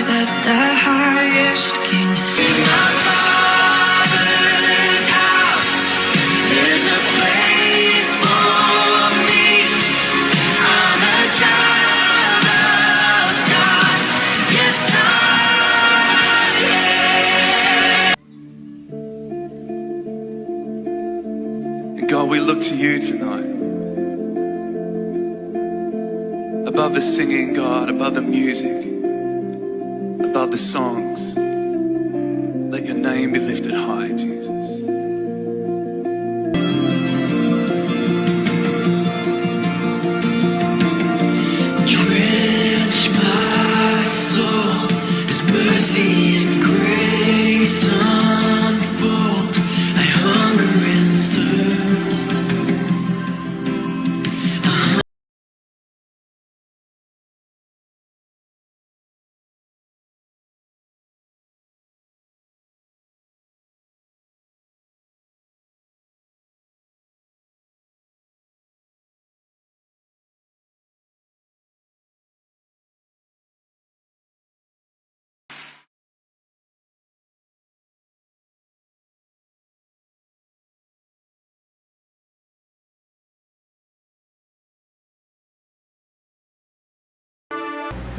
that the highest king. In my Father's house, there's a place for me. I'm a child of God. Yes, I am. And God, we look to you tonight. Above the singing, God, above the music, above the songs, let your name be lifted high, Jesus. Drench my soul as mercy and grace unfold. I hunger and thirst.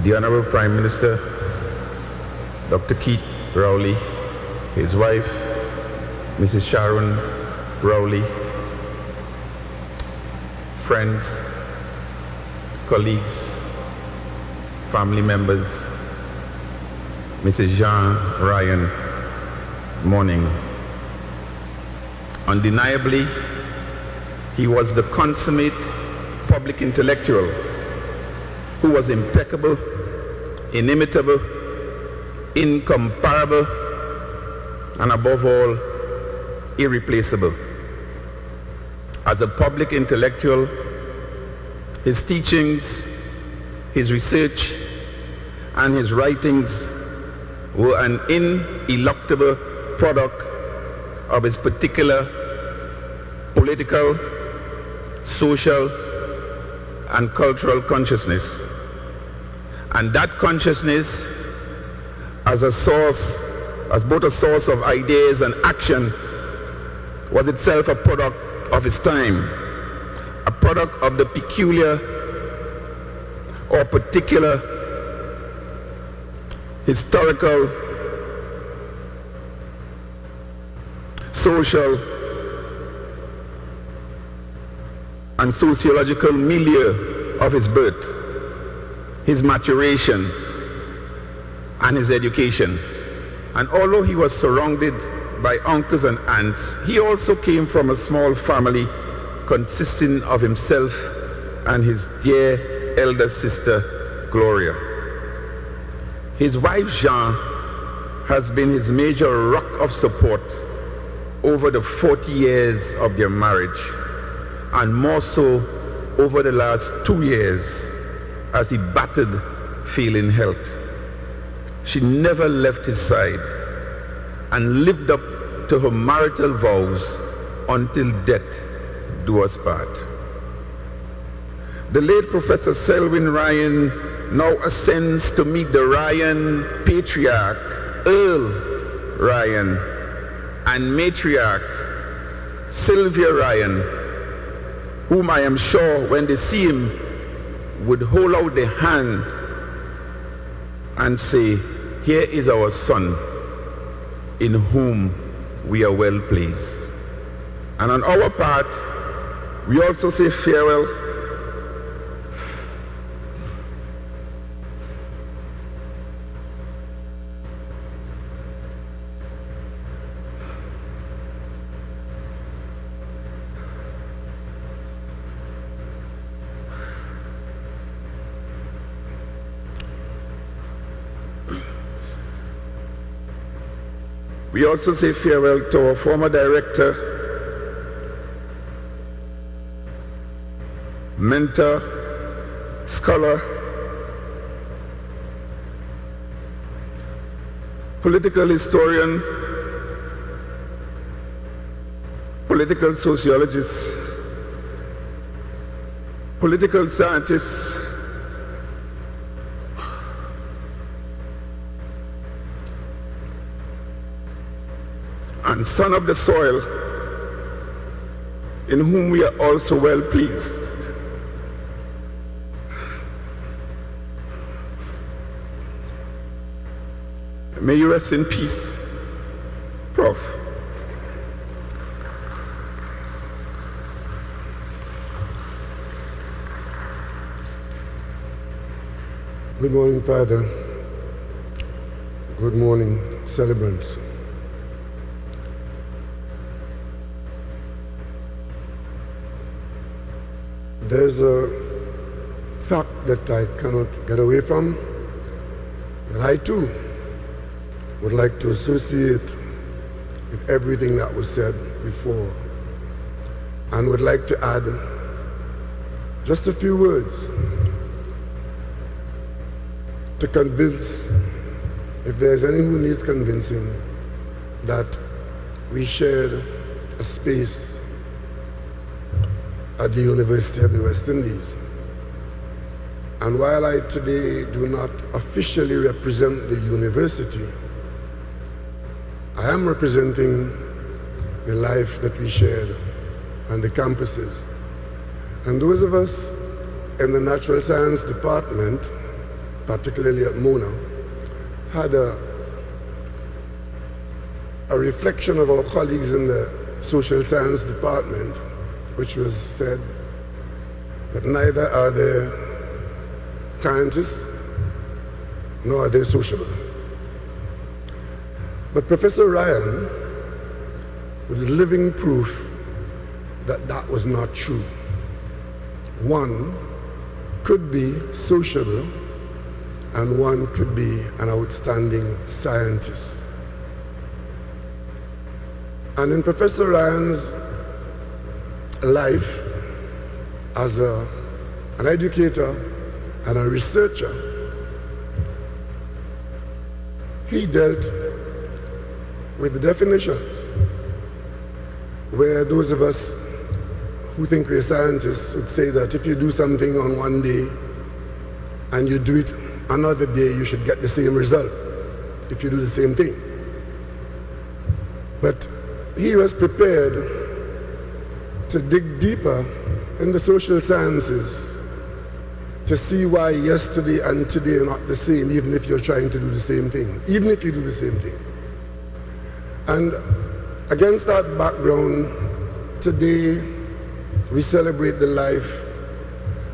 The Honorable Prime Minister, Dr. Keith Rowley, his wife, Mrs. Sharon Rowley, friends, colleagues, family members, Mrs. Jean Ryan, morning. Undeniably, he was the consummate public intellectual who was impeccable, inimitable, incomparable, and above all, irreplaceable. As a public intellectual, his teachings, his research, and his writings were an ineluctable product of his particular political, social, and cultural consciousness. And that consciousness, as both a source of ideas and action, was itself a product of his time, a product of the peculiar or particular historical, social, and sociological milieu of his birth, his maturation, and his education. And although he was surrounded by uncles and aunts, he also came from a small family consisting of himself and his dear elder sister, Gloria. His wife, Jean, has been his major rock of support over the 40 years of their marriage, and more so over the last 2 years as he battled failing health. She never left his side and lived up to her marital vows until death do us part. The late Professor SELWYN Ryan now ascends to meet the Ryan patriarch, Earl Ryan, and matriarch, Sylvia Ryan, whom I am sure when they see him would hold out the hand and say, "Here is our son, in whom we are well pleased." And on our part, we also say farewell We also say farewell to our former director, mentor, scholar, political historian, political sociologist, political scientist, and son of the soil, in whom we are also well pleased. May you rest in peace, Prof. Good morning, Father. Good morning, celebrants. There's a fact that I cannot get away from, that I too would like to associate with everything that was said before, and would like to add just a few words to convince, if there's anyone who needs convincing, that we shared a space at the University of the West Indies. And while I today do not officially represent the university, I am representing the life that we shared on the campuses. And those of us in the natural science department, particularly at Mona, had a reflection of our colleagues in the social science department, which was said that neither are they scientists nor are they sociable. But Professor Ryan was living proof that that was not true. One could be sociable and one could be an outstanding scientist. And in Professor Ryan's life as an educator and a researcher, he dealt with the definitions, where those of us who think we're scientists would say that if you do something on one day and you do it another day, you should get the same result if you do the same thing. But he was prepared to dig deeper in the social sciences to see why yesterday and today are not the same, even if you're trying to do the same thing, even if you do the same thing. And against that background, today we celebrate the life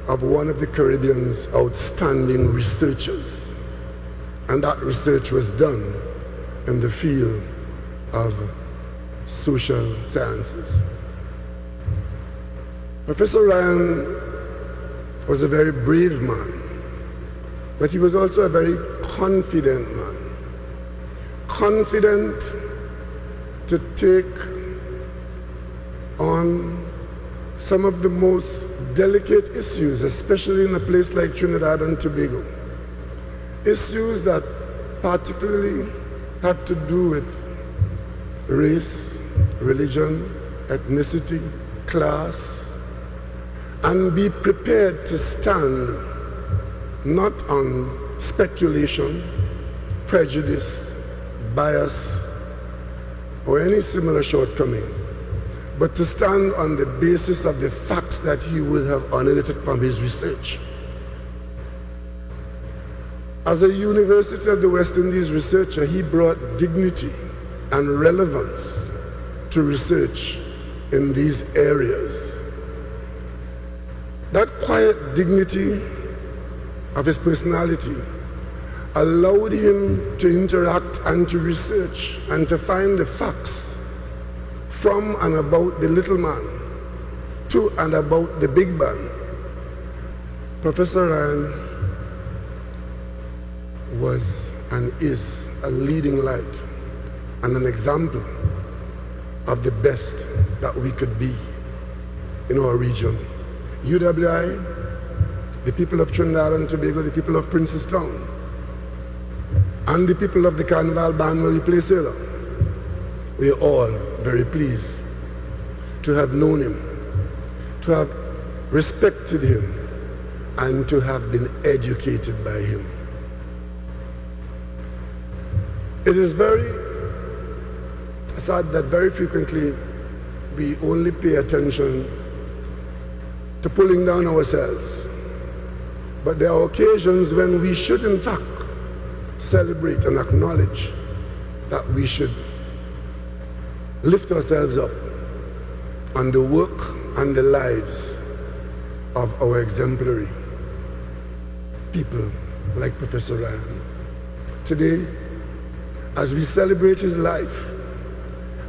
of one of the Caribbean's outstanding researchers. And that research was done in the field of social sciences. Professor Ryan was a very brave man, but he was also a very confident man. Confident to take on some of the most delicate issues, especially in a place like Trinidad and Tobago. Issues that particularly had to do with race, religion, ethnicity, class, and be prepared to stand not on speculation, prejudice, bias, or any similar shortcoming, but to stand on the basis of the facts that he would have unearthed from his research. As a University of the West Indies researcher, he brought dignity and relevance to research in these areas. That quiet dignity of his personality allowed him to interact and to research and to find the facts from and about the little man to and about the big man. Professor Ryan was and is a leading light and an example of the best that we could be in our region. UWI, the people of Trinidad and Tobago, the people of Princestown, and the people of the Carnival Band where we play sailor, we are all very pleased to have known him, to have respected him, and to have been educated by him. It is very sad that very frequently we only pay attention to pulling down ourselves. But there are occasions when we should in fact celebrate and acknowledge that we should lift ourselves up on the work and the lives of our exemplary people like Professor Ryan. Today, as we celebrate his life,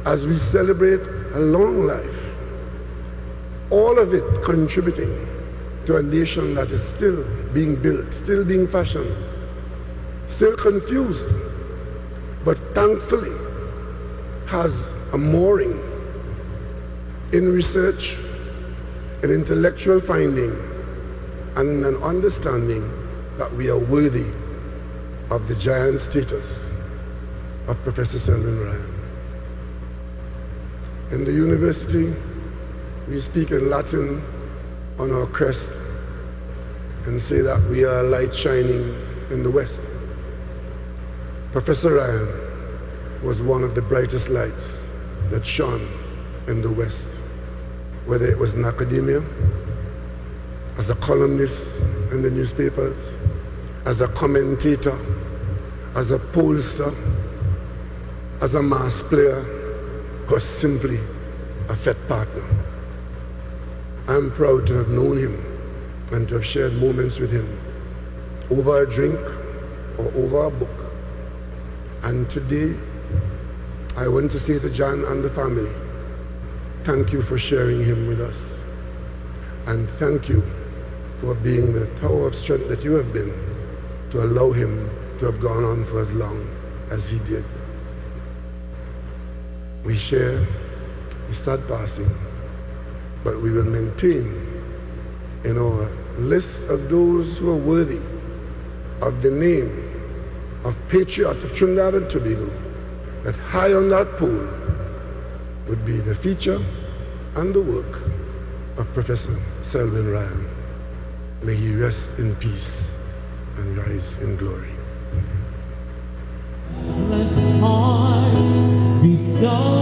as we celebrate a long life, all of it contributing to a nation that is still being built, still being fashioned, still confused, but thankfully has a mooring in research, in intellectual finding, and an understanding that we are worthy of the giant status of Professor SELWYN Ryan. In the university, we speak in Latin on our crest and say that we are a light shining in the West. Professor Ryan was one of the brightest lights that shone in the West, whether it was in academia, as a columnist in the newspapers, as a commentator, as a pollster, as a mass player, or simply a FET partner. I'm proud to have known him and to have shared moments with him over a drink or over a book. And today, I want to say to John and the family, thank you for sharing him with us. And thank you for being the tower of strength that you have been to allow him to have gone on for as long as he did. We share his sad passing, but we will maintain in our list of those who are worthy of the name of Patriot of Trinidad and Tobago, that high on that pole would be the feature and the work of Professor SELWYN Ryan. May he rest in peace and rise in glory. Heart beats so